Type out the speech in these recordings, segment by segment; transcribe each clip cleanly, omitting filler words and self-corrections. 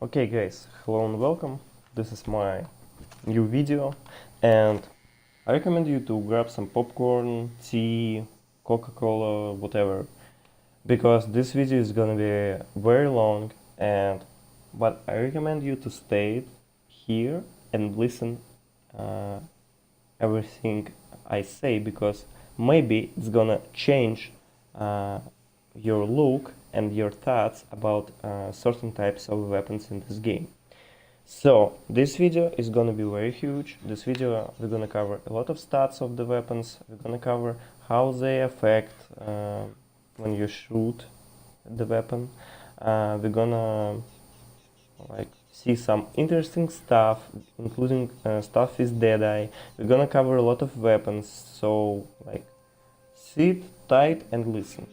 Okay guys, hello and welcome. This is my new video and I recommend you to grab some popcorn, tea, Coca-Cola, whatever, because this video is gonna be very long but I recommend you to stay here and listen everything I say, because maybe it's gonna change your look and your thoughts about certain types of weapons in this game. So this video is gonna be very huge. This video we're gonna cover a lot of stats of the weapons. We're gonna cover how they affect when you shoot the weapon. We're gonna see some interesting stuff, including stuff with Deadeye. We're gonna cover a lot of weapons, so sit tight and listen.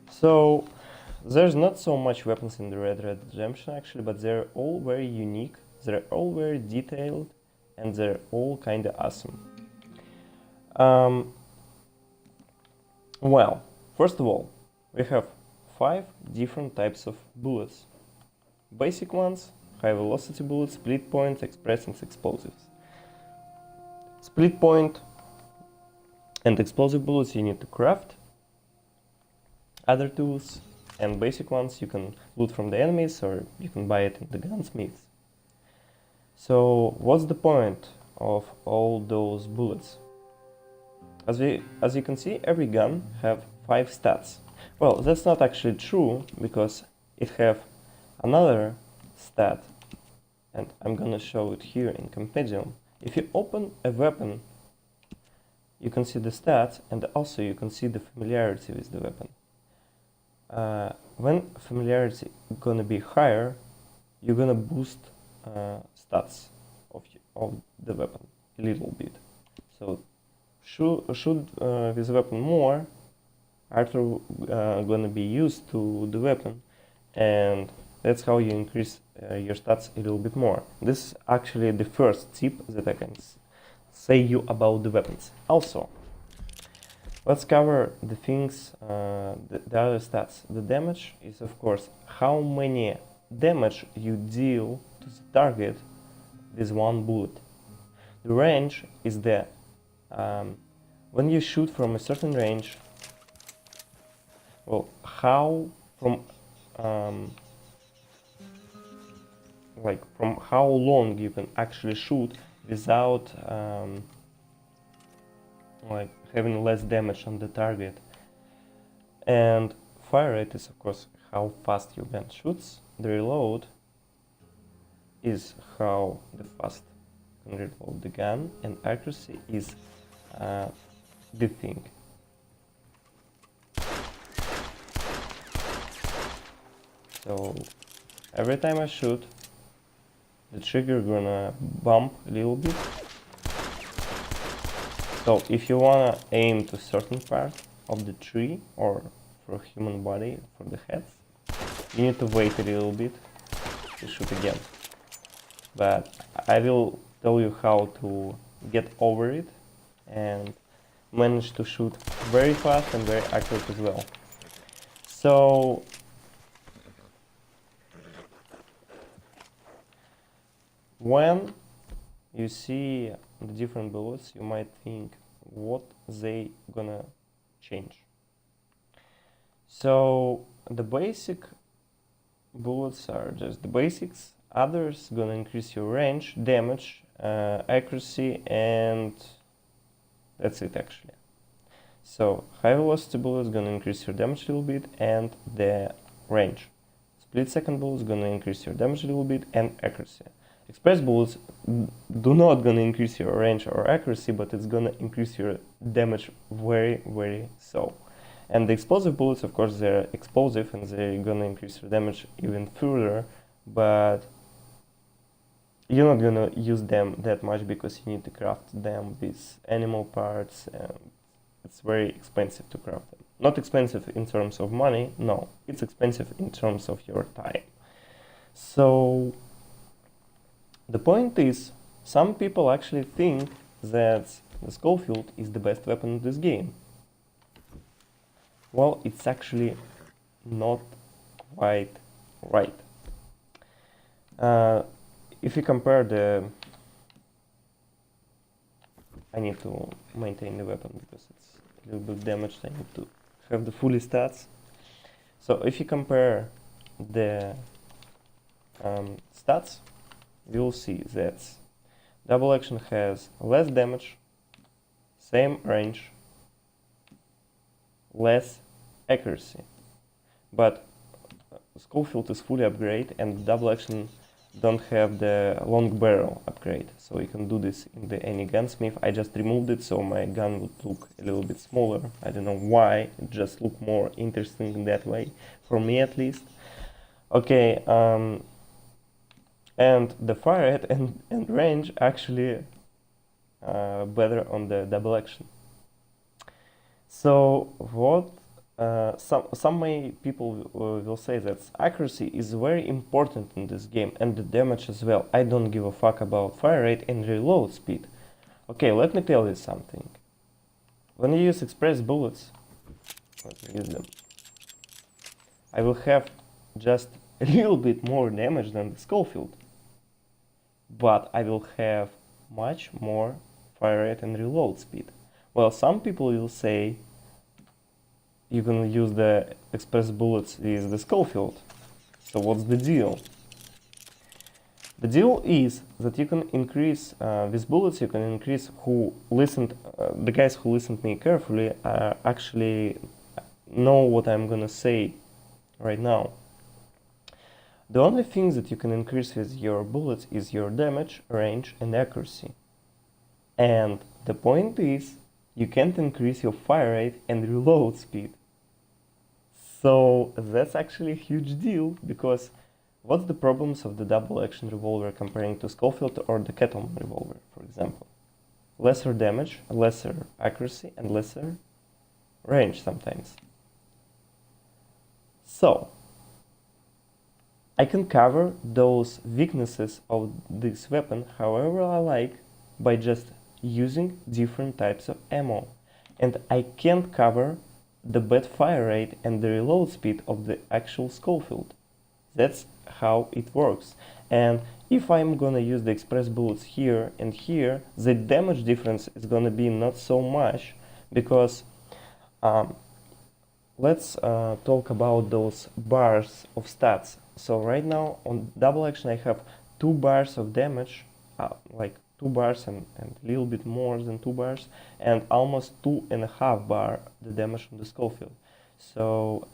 So there's not so much weapons in the Red Dead Redemption actually, but they're all very unique, they're all very detailed, and they're all kinda awesome. Well, first of all, we have 5 different types of bullets. Basic ones: high velocity bullets, split point, express, and explosives. Split point and explosive bullets you need to craft. Other tools and basic ones you can loot from the enemies, or you can buy it in the gunsmiths. So what's the point of all those bullets? As you can see, every gun have 5 stats. Well, that's not actually true, because it have another stat, and I'm gonna show it here in Compendium. If you open a weapon, you can see the stats, and also you can see the familiarity with the weapon. When familiarity gonna be higher, you're gonna boost stats of the weapon a little bit. So shoot with the weapon more, after gonna be used to the weapon, and that's how you increase your stats a little bit more. This is actually the first tip that I can say you about the weapons. Also, let's cover the things, the other stats. The damage is, of course, how many damage you deal to the target with one bullet. The range is the when you shoot from a certain range, well, how from how long you can actually shoot without having less damage on the target. And fire rate is, of course, how fast your gun shoots. The reload is how the fast you can reload the gun, and accuracy is the thing. So every time I shoot, the trigger gonna bump a little bit. So if you wanna aim to a certain part of the tree or for a human body, for the heads, you need to wait a little bit to shoot again. But I will tell you how to get over it and manage to shoot very fast and very accurate as well. So when you see the different bullets, you might think what they gonna change. So the basic bullets are just the basics. Others gonna increase your range, damage, accuracy, and that's it actually. So high velocity bullet is gonna increase your damage a little bit and the range. Split second bullet is gonna increase your damage a little bit and accuracy. Express bullets do not gonna increase your range or accuracy, but it's gonna increase your damage very so. And the explosive bullets, of course, they're explosive and they're gonna increase your damage even further, but you're not gonna use them that much because you need to craft them with animal parts, and it's very expensive to craft them. Not expensive in terms of money, no, it's expensive in terms of your time. So the point is, some people actually think that the Schofield is the best weapon in this game. Well, it's actually not quite right. If you compare the, I need to maintain the weapon because it's a little bit damaged. I need to have the fully stats. So if you compare the stats, you'll see that double action has less damage, same range, less accuracy, but Schofield is fully upgraded and double action don't have the long barrel upgrade, so you can do this in the any gunsmith. I just removed it so my gun would look a little bit smaller. I don't know why, it just looked more interesting in that way, for me at least. Okay, and the fire rate and range actually better on the double action. So what some people will say that accuracy is very important in this game and the damage as well. I don't give a fuck about fire rate and reload speed. Okay, let me tell you something. When you use express bullets, let me use them, I will have just a little bit more damage than the Schofield, but I will have much more fire rate and reload speed. Well, some people will say you can use the express bullets with the Schofield. So what's the deal? The deal is that you can increase with bullets. You can increase who listened. The guys who listened to me carefully actually know what I'm gonna say right now. The only things that you can increase with your bullets is your damage, range, and accuracy. And the point is, you can't increase your fire rate and reload speed. So that's actually a huge deal, because what's the problems of the double action revolver comparing to Schofield or the Kettleman revolver, for example? Lesser damage, lesser accuracy, and lesser range sometimes. So I can cover those weaknesses of this weapon however I like by just using different types of ammo. And I can't cover the bad fire rate and the reload speed of the actual Schofield. That's how it works. And if I'm gonna use the express bullets here and here, the damage difference is gonna be not so much, because let's talk about those bars of stats. So right now on double action I have 2 bars of damage, like 2 bars and a little bit more than 2 bars, and almost 2.5 bar the damage on the Schofield. So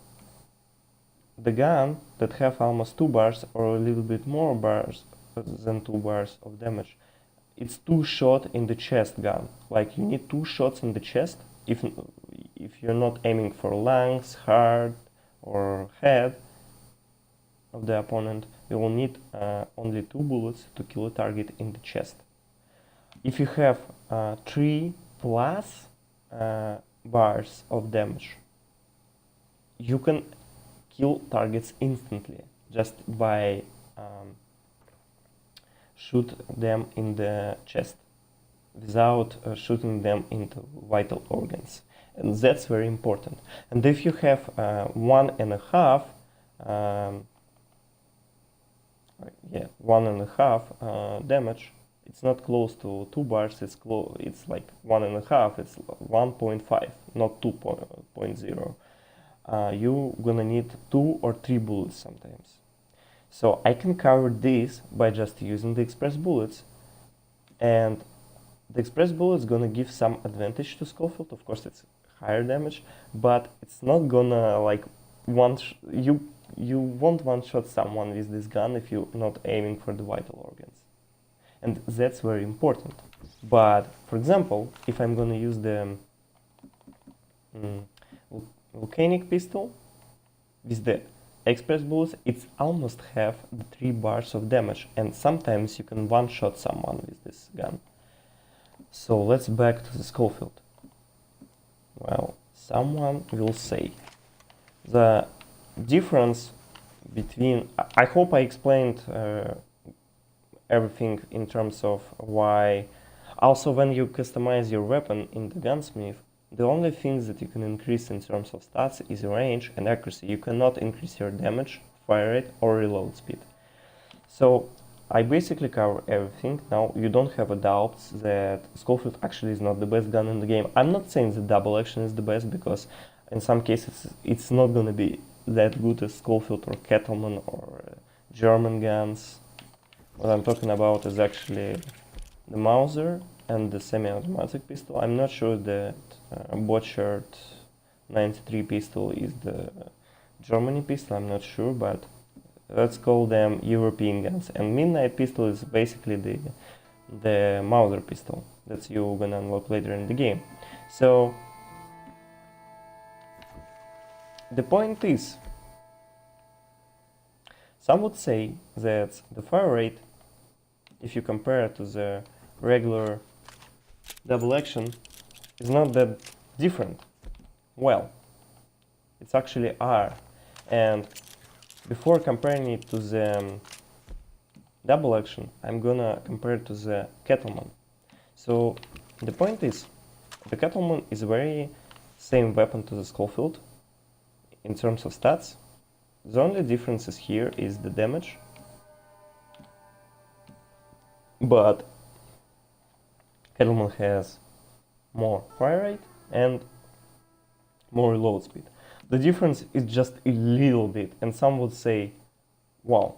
the gun that have almost 2 bars or a little bit more bars than 2 bars of damage, it's 2 shot in the chest gun. Like you need 2 shots in the chest if you're not aiming for lungs, heart, or head of the opponent. You will need only 2 bullets to kill a target in the chest. If you have 3 plus bars of damage, you can kill targets instantly just by shoot them in the chest without shooting them into vital organs. And that's very important. And if you have 1.5 damage, it's not close to 2 bars, it's like 1.5, it's 1.5, not 2.0. You're gonna need 2 or 3 bullets sometimes. So I can cover this by just using the express bullets, and the express bullet is gonna give some advantage to Schofield. Of course, it's higher damage, but it's not gonna like you won't one-shot someone with this gun if you're not aiming for the vital organs. And that's very important. But for example, if I'm gonna use the volcanic pistol with the express bullets, it's almost have the 3 bars of damage, and sometimes you can one-shot someone with this gun. So let's back to the Schofield. Well, someone will say the difference between, I hope I explained everything in terms of why. Also, when you customize your weapon in the gunsmith, the only things that you can increase in terms of stats is range and accuracy. You cannot increase your damage, fire rate, or reload speed. So I basically cover everything. Now you don't have a doubt that Schofield actually is not the best gun in the game. I'm not saying the double action is the best, because in some cases it's not gonna be that good as Schofield or Kettleman or German guns. What I'm talking about is actually the Mauser and the semi-automatic pistol. I'm not sure that butchered 93 pistol is the Germany pistol, I'm not sure, but let's call them European guns. And Midnight pistol is basically the Mauser pistol that you're gonna unlock later in the game. So the point is, some would say that the fire rate, if you compare it to the regular double action, is not that different. Well, it's actually R. And before comparing it to the double action, I'm gonna compare it to the Kettleman. So the point is, the Kettleman is very same weapon to the Schofield in terms of stats. The only differences here is the damage, but Kettleman has more fire rate and more reload speed. The difference is just a little bit, and some would say, wow,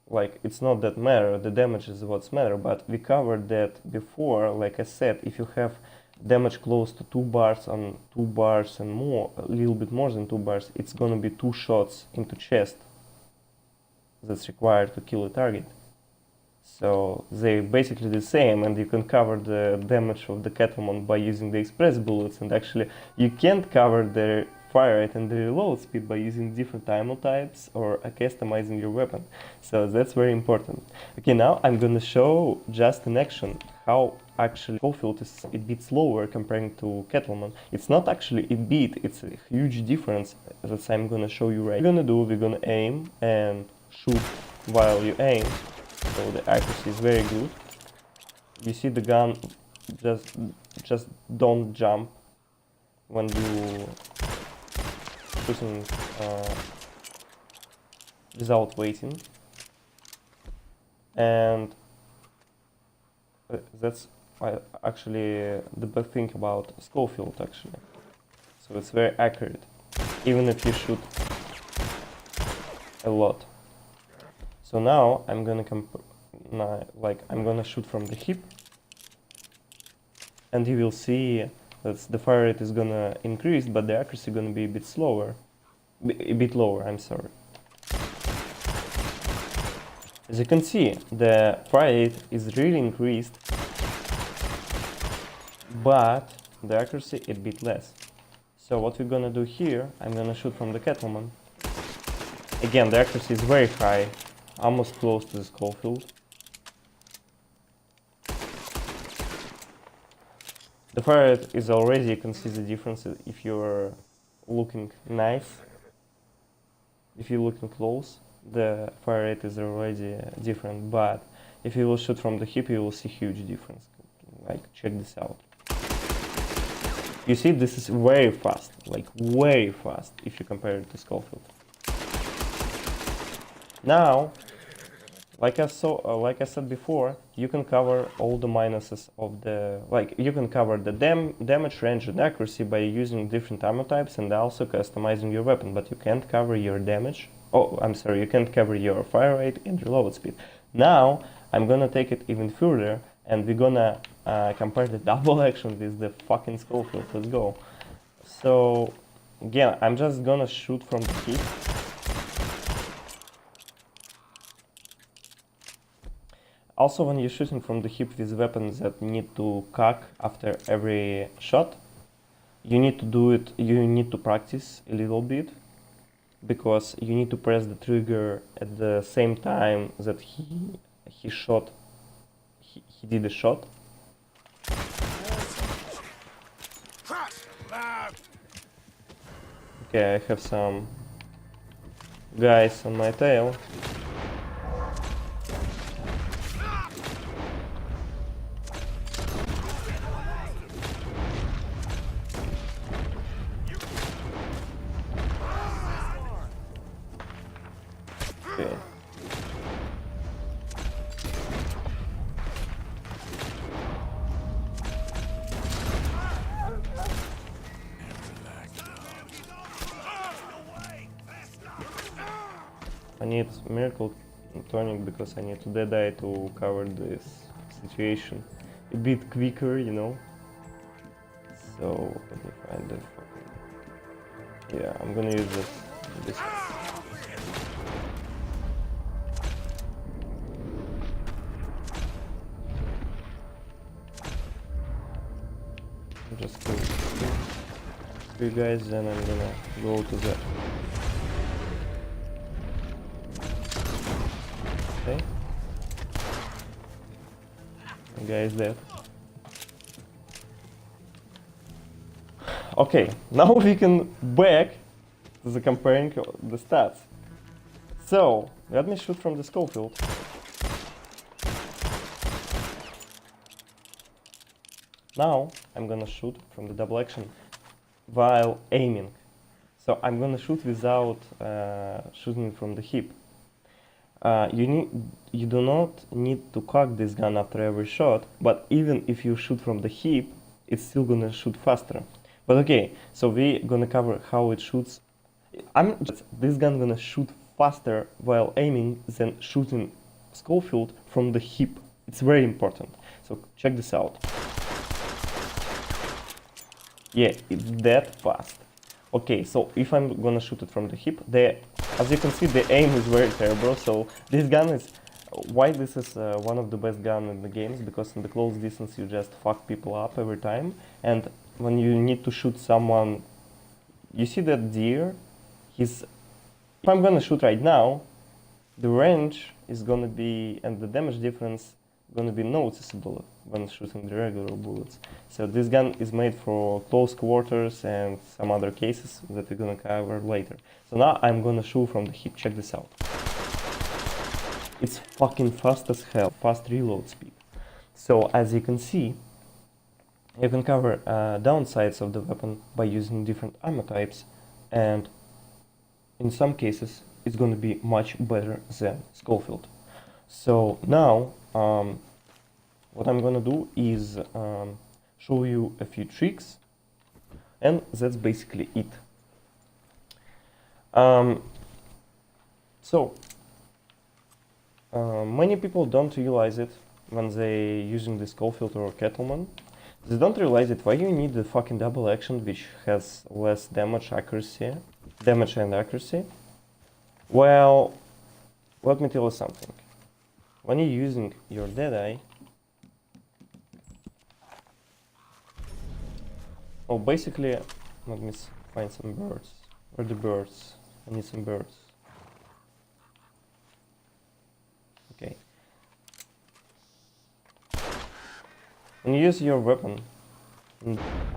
like it's not that matter, the damage is what's matter, but we covered that before. Like I said, if you have damage close to 2 bars on 2 bars and more, a little bit more than 2 bars, it's gonna be 2 shots into chest that's required to kill a target. So they basically the same, and you can cover the damage of the Kettleman by using the express bullets, and actually you can't cover the fire rate and the reload speed by using different ammo types or customizing your weapon. So that's very important. Okay, now I'm gonna show just in action how actually Schofield is a bit slower comparing to Kettleman. It's not actually a bit, it's a huge difference that I'm gonna show you right. We're gonna aim and shoot while you aim. So the accuracy is very good. You see the gun just don't jump when you shooting without waiting, and that's actually the best thing about Schofield actually. So it's very accurate, even if you shoot a lot. So now I'm gonna I'm gonna shoot from the hip, and you will see that the fire rate is gonna increase, but the accuracy gonna be a bit slower, a bit lower, I'm sorry. As you can see, the fire rate is really increased, but the accuracy a bit less. So what we're gonna do here, I'm gonna shoot from the Kettleman. Again, the accuracy is very high, almost close to the Schofield. The fire rate is already, you can see the difference if you're looking nice. If you're looking close, the fire rate is already different, but if you will shoot from the hip, you will see huge difference. Like, check this out. You see, this is very fast, like very fast if you compare it to Schofield. Now, like I said before, you can cover all the minuses of the, you can cover the damage, range, and accuracy by using different ammo types and also customizing your weapon, but you can't cover your damage. Oh, I'm sorry, you can't cover your fire rate and reload speed. Now, I'm gonna take it even further, and we're gonna compare the double action with the fucking Schofield. Let's go. So, again, I'm just gonna shoot from the hip. Also, when you're shooting from the hip with weapons that need to cock after every shot, you need to do it, you need to practice a little bit, because you need to press the trigger at the same time that he did a shot. Okay, I have some guys on my tail. Okay. I need miracle tonic because I need to dead-eye to cover this situation a bit quicker, you know. So let me find the fucking... Yeah, I'm gonna use this. Just kill three guys, then I'm gonna go to the... Okay. The guy is dead. Okay, now we can back to the comparing the stats. So, let me shoot from the scope field. Now, I'm gonna shoot from the double action while aiming. So, I'm gonna shoot without shooting from the hip. You do not need to cock this gun after every shot, but even if you shoot from the hip, it's still gonna shoot faster. But okay, so we're gonna cover how it shoots. This gun gonna shoot faster while aiming than shooting Schofield from the hip. It's very important. So check this out. Yeah, it's that fast. Okay, so if I'm gonna shoot it from the hip, as you can see, the aim is very terrible. So this gun is why this is one of the best guns in the games, because in the close distance you just fuck people up every time, and when you need to shoot someone, you see that deer, if I'm gonna shoot right now, the range is gonna be, and the damage difference gonna be noticeable when shooting the regular bullets. So this gun is made for close quarters and some other cases that we're gonna cover later. So now I'm gonna shoot from the hip, check this out. It's fucking fast as hell, fast reload speed. So as you can see, you can cover downsides of the weapon by using different ammo types, and in some cases it's going to be much better than Schofield. So now what I'm going to do is show you a few tricks, and that's basically it. Many people don't realize it when they using the Schofield or Kettleman. They don't realize it. Why you need the fucking double action, which has less damage and accuracy? Well, let me tell you something. When you're using your dead-eye, basically, let me find some birds. Where are the birds? I need some birds. Okay. When you use your weapon,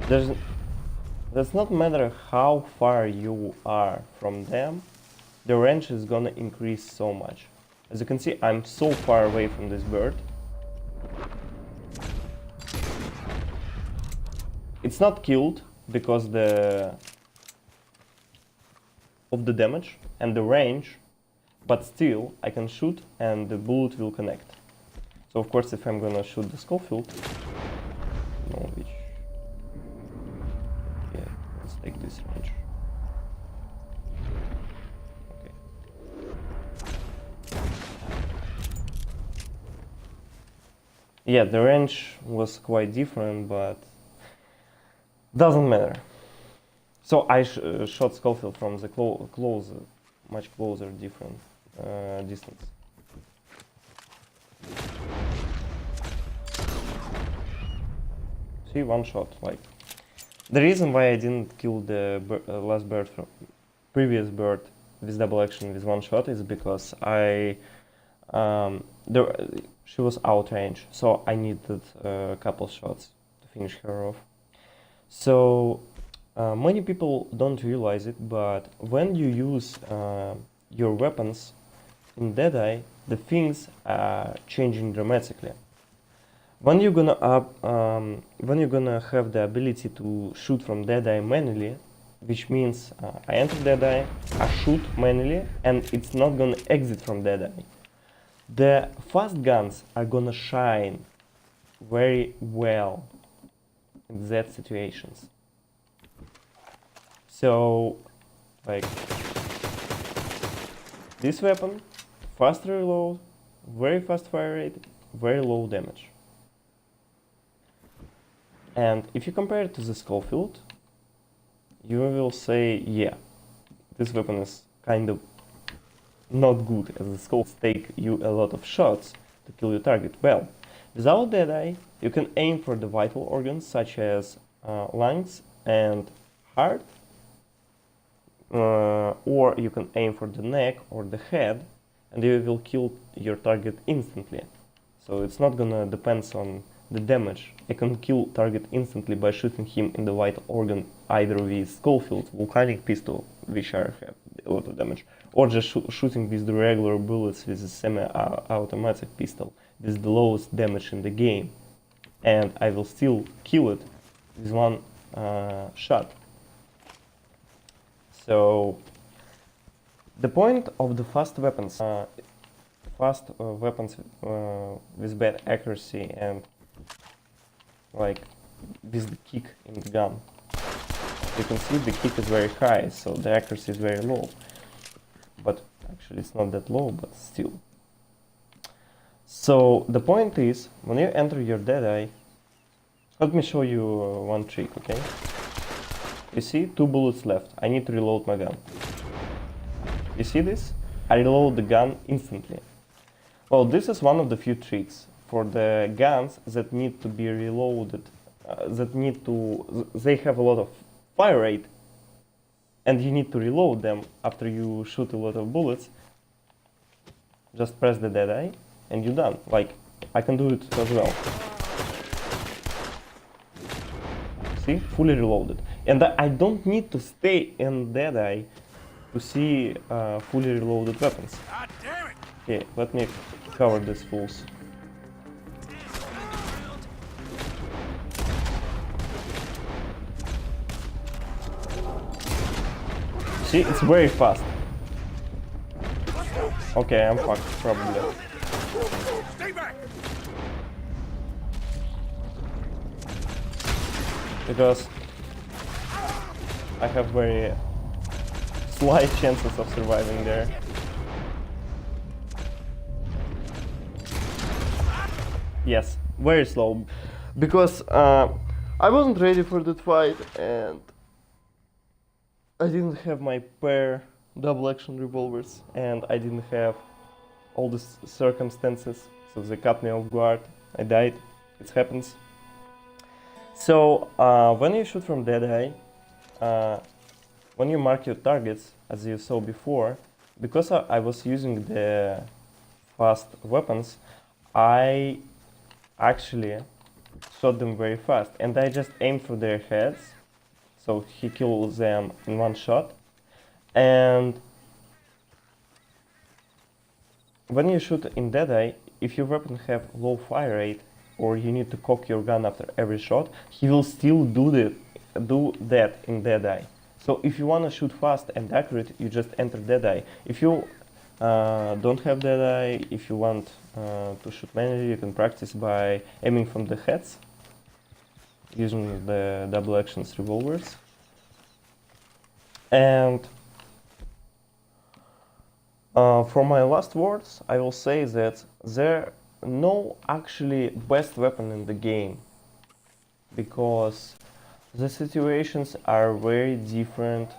does not matter how far you are from them, the range is gonna increase so much. As you can see, I'm so far away from this bird. It's not killed because of the damage and the range, but still I can shoot and the bullet will connect. So of course, if I'm gonna shoot the Schofield, let's take this range. Okay. Yeah, the range was quite different, but doesn't matter. So I shot Schofield from the much closer, different distance. See, one shot, like. The reason why I didn't kill the last bird from previous bird with double action with one shot is because she was out range, so I needed a couple shots to finish her off. So many people don't realize it, but when you use your weapons in Deadeye, the things are changing dramatically. When you're gonna have the ability to shoot from Deadeye manually, which means I enter Deadeye, I shoot manually, and it's not gonna exit from Deadeye. The fast guns are gonna shine very well in that situations. So, like, This weapon, fast reload, very fast fire rate, very low damage. And if you compare it to the Schofield, you will say, yeah, this weapon is kind of not good, as the Schofield take you a lot of shots to kill your target. Well, without Deadeye, you can aim for the vital organs such as lungs and heart, or you can aim for the neck or the head, and you will kill your target instantly. So it's not gonna depend on the damage. I can kill target instantly by shooting him in the vital organ, either with Schofield, volcanic pistol, which have a lot of damage, or just shooting with the regular bullets with a semi-automatic pistol with the lowest damage in the game, and I will still kill it with one shot. So the point of the fast weapons, with bad accuracy and like with the kick in the gun. You can see the kick is very high, so the accuracy is very low. But actually it's not that low, but still. So the point is, when you enter your Deadeye, let me show you one trick, okay? You see, 2 bullets left. I need to reload my gun. You see this? I reload the gun instantly. Well, this is one of the few tricks for the guns that need to be reloaded, they have a lot of fire rate, and you need to reload them after you shoot a lot of bullets. Just press the Deadeye and you're done. Like, I can do it as well. See, fully reloaded. And I don't need to stay in Deadeye to see fully reloaded weapons. Okay, let me cover these fools. See, it's very fast. Okay, I'm fucked, probably. Because I have very slight chances of surviving there. Yes, very slow. Because I wasn't ready for that fight, and I didn't have my pair double action revolvers, and I didn't have all the circumstances, so they caught me off guard. I died. It happens. So when you shoot from Deadeye, when you mark your targets, as you saw before, because I was using the fast weapons, I actually shot them very fast, and I just aimed for their heads, so he kills them in one shot. And when you shoot in Deadeye, if your weapon have low fire rate, or you need to cock your gun after every shot, he will still do that in Deadeye. So if you want to shoot fast and accurate, you just enter Deadeye. If you don't have Deadeye, if you want to shoot manually, you can practice by aiming from the heads, using the double actions revolvers. And for my last words, I will say that there no actually best weapon in the game, because the situations are very different,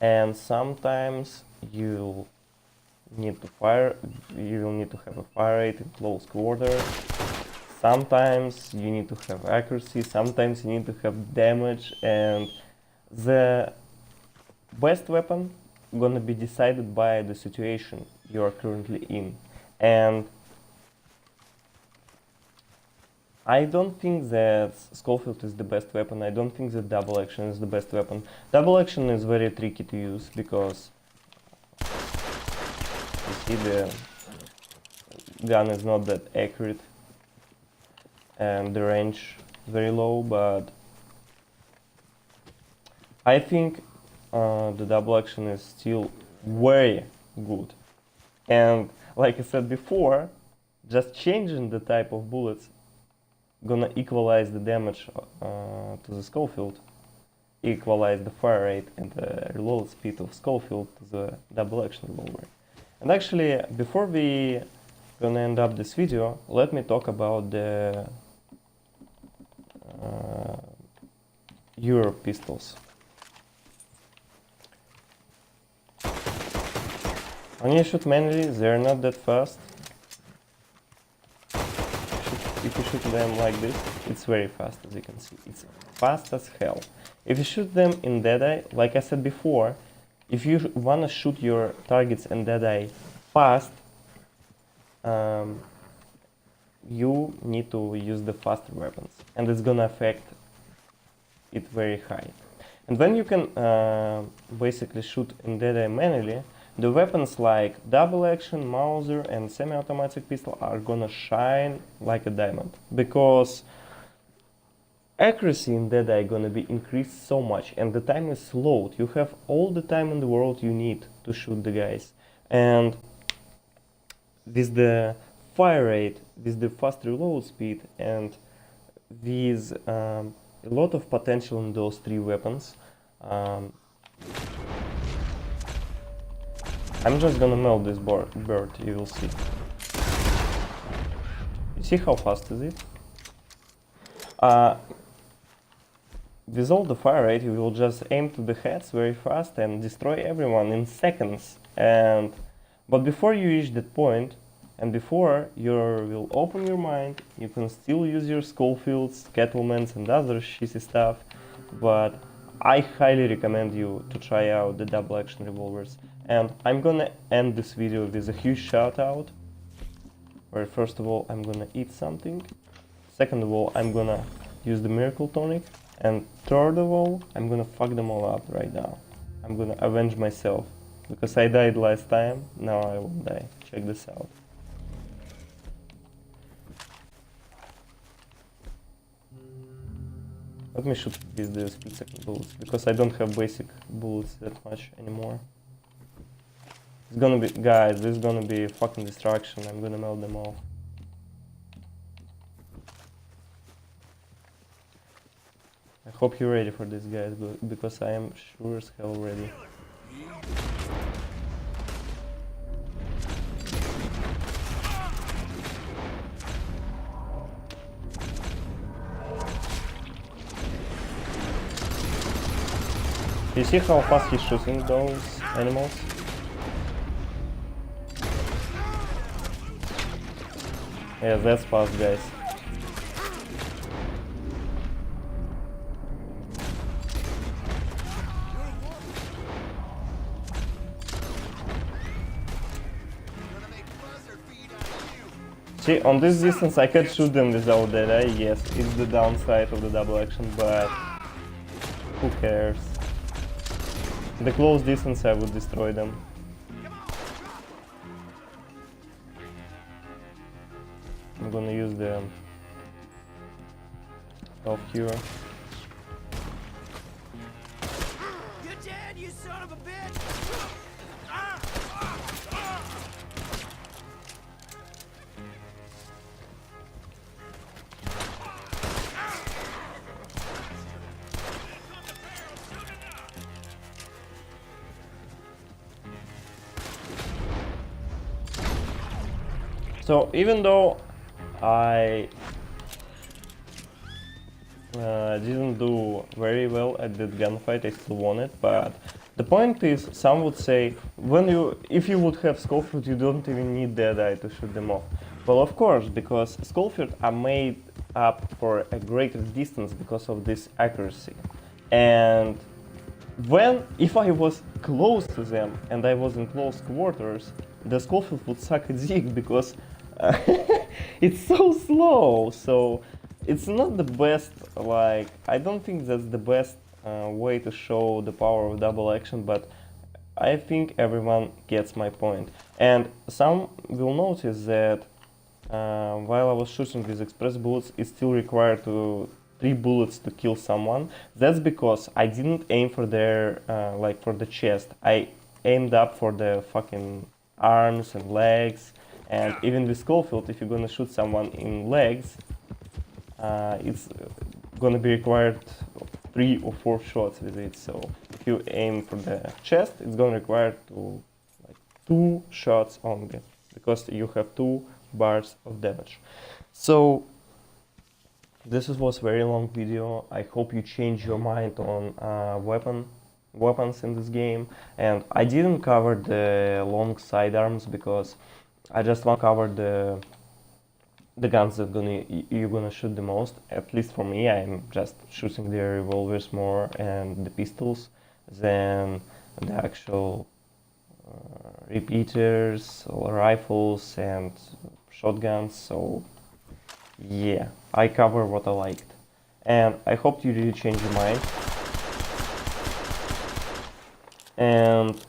and sometimes you need to you will need to have a fire rate in close quarter, sometimes you need to have accuracy, sometimes you need to have damage, and the best weapon gonna be decided by the situation you are currently in. And I don't think that Schofield is the best weapon. I don't think that double action is the best weapon. Double action is very tricky to use because you see the gun is not that accurate and the range is very low, but I think the double action is still very good. And like I said before, just changing the type of bullets gonna equalize the damage to the Schofield, equalize the fire rate and the reload speed of Schofield to the double action revolver. And actually, before we gonna end up this video, let me talk about the Europe pistols. When you shoot manually, they're not that fast. If you shoot them like this, it's very fast, as you can see. It's fast as hell. If you shoot them in dead-eye, like I said before, if you wanna shoot your targets in dead-eye fast, you need to use the faster weapons, and it's gonna affect it very high. And when you can basically shoot in dead-eye manually, the weapons like double action, Mauser and semi-automatic pistol are gonna shine like a diamond, because accuracy in dead-eye gonna be increased so much, and the time is slowed. You have all the time in the world you need to shoot the guys, and with the fire rate, with the fast reload speed, and with a lot of potential in those three weapons, I'm just gonna melt this bird, you will see. You see how fast is it? With all the fire rate, you will just aim to the heads very fast and destroy everyone in seconds. But before you reach that point, and before you will open your mind, you can still use your Schofields, Kettlemans and other shitty stuff, but I highly recommend you to try out the double action revolvers. And I'm gonna end this video with a huge shout out, where first of all I'm gonna eat something, second of all I'm gonna use the miracle tonic, and third of all I'm gonna fuck them all up right now. I'm gonna avenge myself, because I died last time, now I won't die. Check this out. Let me shoot with the split second bullets, because I don't have basic bullets that much anymore. It's gonna be, guys, this is gonna be a fucking destruction. I'm gonna melt them all. I hope you're ready for this, guys, because I am sure as hell ready. You see how fast he's shooting those animals? Yeah, that's fast, guys. See, on this distance I can shoot them without dead-eye. Yes, it's the downside of the double action, but who cares? The close distance I would destroy them. I'm gonna use the health cure. You're dead, you son of a bitch! So even though I didn't do very well at that gunfight, I still won it, but the point is, some would say, if you would have Schofield, you don't even need Deadeye to shoot them off. Well, of course, because Schofield are made up for a greater distance because of this accuracy. And if I was close to them and I was in close quarters, the Schofield would suck a dick, because it's so slow. So it's not the best, like, I don't think that's the best way to show the power of double action, but I think everyone gets my point. And some will notice that while I was shooting with express bullets, it still required 3 bullets to kill someone. That's because I didn't aim for their, like, for the chest. I aimed up for the fucking arms and legs. And even with Schofield, if you're gonna shoot someone in legs, it's gonna be required 3 or 4 shots with it. So if you aim for the chest, it's gonna require to, like, 2 shots only, because you have 2 bars of damage. So this was a very long video. I hope you change your mind on weapons in this game. And I didn't cover the long sidearms because I just want to cover the guns that you're gonna shoot the most. At least for me, I'm just shooting the revolvers more and the pistols than the actual repeaters, rifles and shotguns. So yeah, I cover what I liked, and I hope you really change your mind and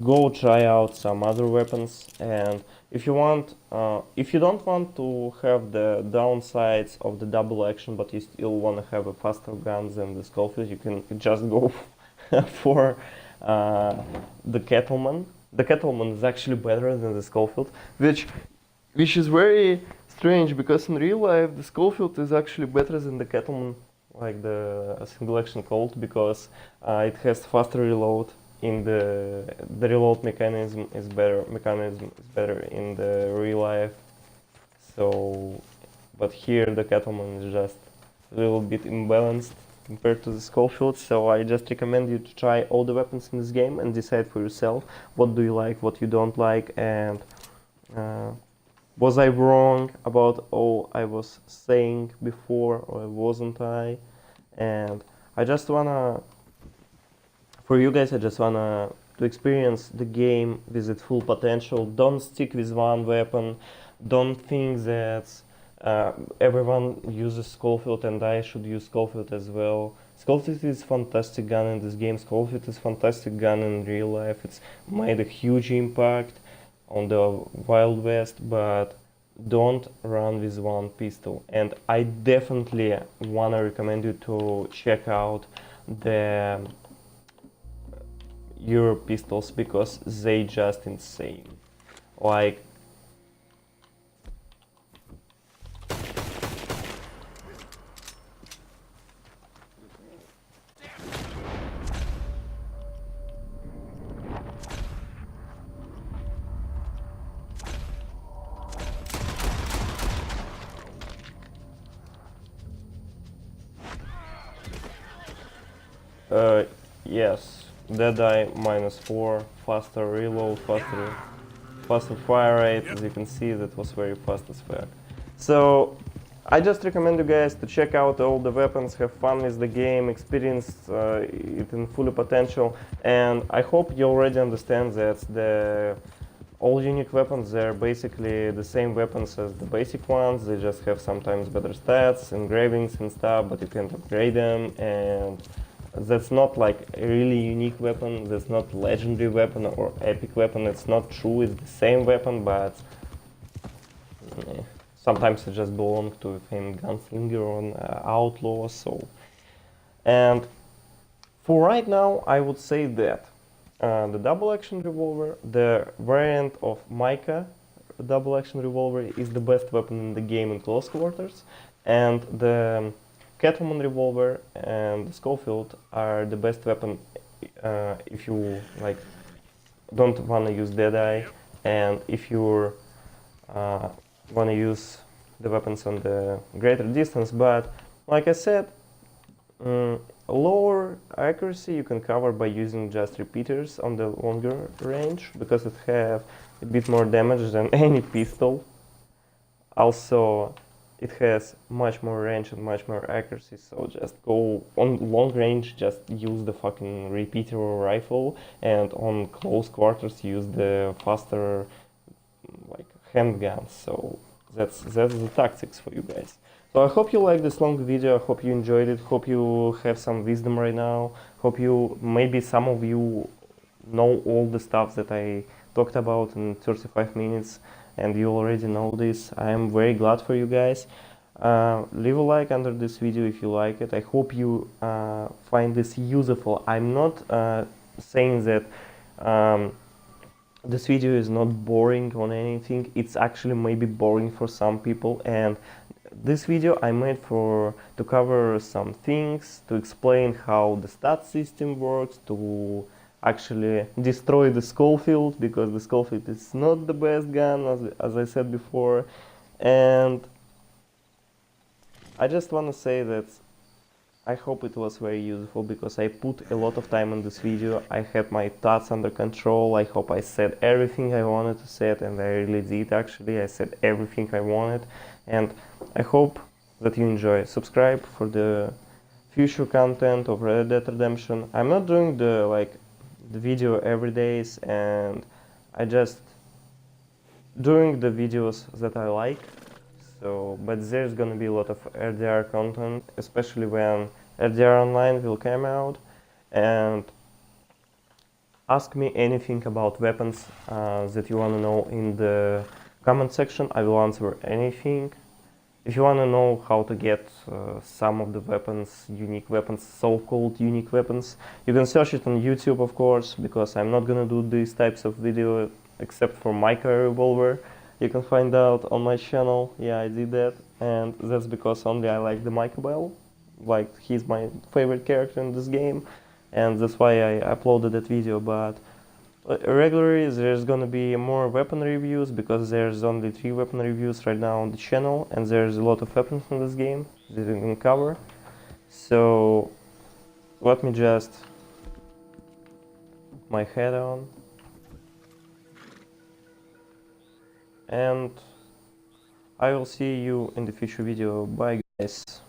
go try out some other weapons. And if you don't want to have the downsides of the double action, but you still want to have a faster guns than the Schofield, you can just go for the Kettleman. The Kettleman is actually better than the Schofield, which is very strange, because in real life the Schofield is actually better than the Kettleman, like the single action Colt, because it has faster reload. In the reload mechanism is better in the real life. So, but here the Kettleman is just a little bit imbalanced compared to the Schofield. So I just recommend you to try all the weapons in this game and decide for yourself what do you like, what you don't like, and was I wrong about all I was saying before, or wasn't I? And I just wanna, for you guys, I just wanna to experience the game with its full potential. Don't stick with one weapon. Don't think that everyone uses Schofield and I should use Schofield as well. Schofield is fantastic gun in this game. Schofield is fantastic gun in real life. It's made a huge impact on the Wild West, but don't run with one pistol. And I definitely wanna recommend you to check out the Europe pistols, because they just insane. Like, yes, Deadeye -4, faster reload, faster fire rate. As you can see, that was very fast as fuck. So I just recommend you guys to check out all the weapons, have fun with the game, experience it in full potential, and I hope you already understand that all unique weapons, they're basically the same weapons as the basic ones. They just have sometimes better stats, engravings and stuff, but you can't upgrade them. And that's not like a really unique weapon, that's not legendary weapon or epic weapon. It's not true, it's the same weapon, but sometimes it just belongs to a famous gunslinger or an outlaw. So, and for right now, I would say that the double action revolver, the variant of Micah double action revolver, is the best weapon in the game in close quarters, and the Kettleman revolver and the Schofield are the best weapon if you like don't want to use Deadeye, and if you want to use the weapons on the greater distance. But like I said, lower accuracy you can cover by using just repeaters on the longer range, because it have a bit more damage than any pistol. Also, it has much more range and much more accuracy, so just go on long range, just use the fucking repeater or rifle, and on close quarters use the faster like handguns. So that's the tactics for you guys. So I hope you like this long video, I hope you enjoyed it, hope you have some wisdom right now, hope you, maybe some of you know all the stuff that I talked about in 35 minutes, and you already know this. I am very glad for you guys. Leave a like under this video if you like it. I hope you find this useful. I'm not saying that this video is not boring on anything. It's actually maybe boring for some people, and this video I made to cover some things, to explain how the stat system works, to actually destroy the Schofield, because the Schofield is not the best gun, as I said before. And I just want to say that I hope it was very useful, because I put a lot of time in this video. I had my thoughts under control. I hope I said everything I wanted to say, and I really did actually. I said everything I wanted, and I hope that you enjoy. Subscribe for the future content of Red Dead Redemption. I'm not doing the video every days, and I just doing the videos that I like. So, but there's gonna be a lot of RDR content, especially when RDR Online will come out. And ask me anything about weapons that you wanna know in the comment section. I will answer anything. If you wanna know how to get some of the weapons, unique weapons, so-called unique weapons, you can search it on YouTube, of course, because I'm not gonna do these types of video except for micro revolver. You can find out on my channel. Yeah, I did that, and that's because only I like the Michael. Like, he's my favorite character in this game, and that's why I uploaded that video. But regularly there's gonna be more weapon reviews, because there's only 3 weapon reviews right now on the channel, and there's a lot of weapons in this game that you can cover. So let me just put my head on. And I will see you in the future video. Bye guys.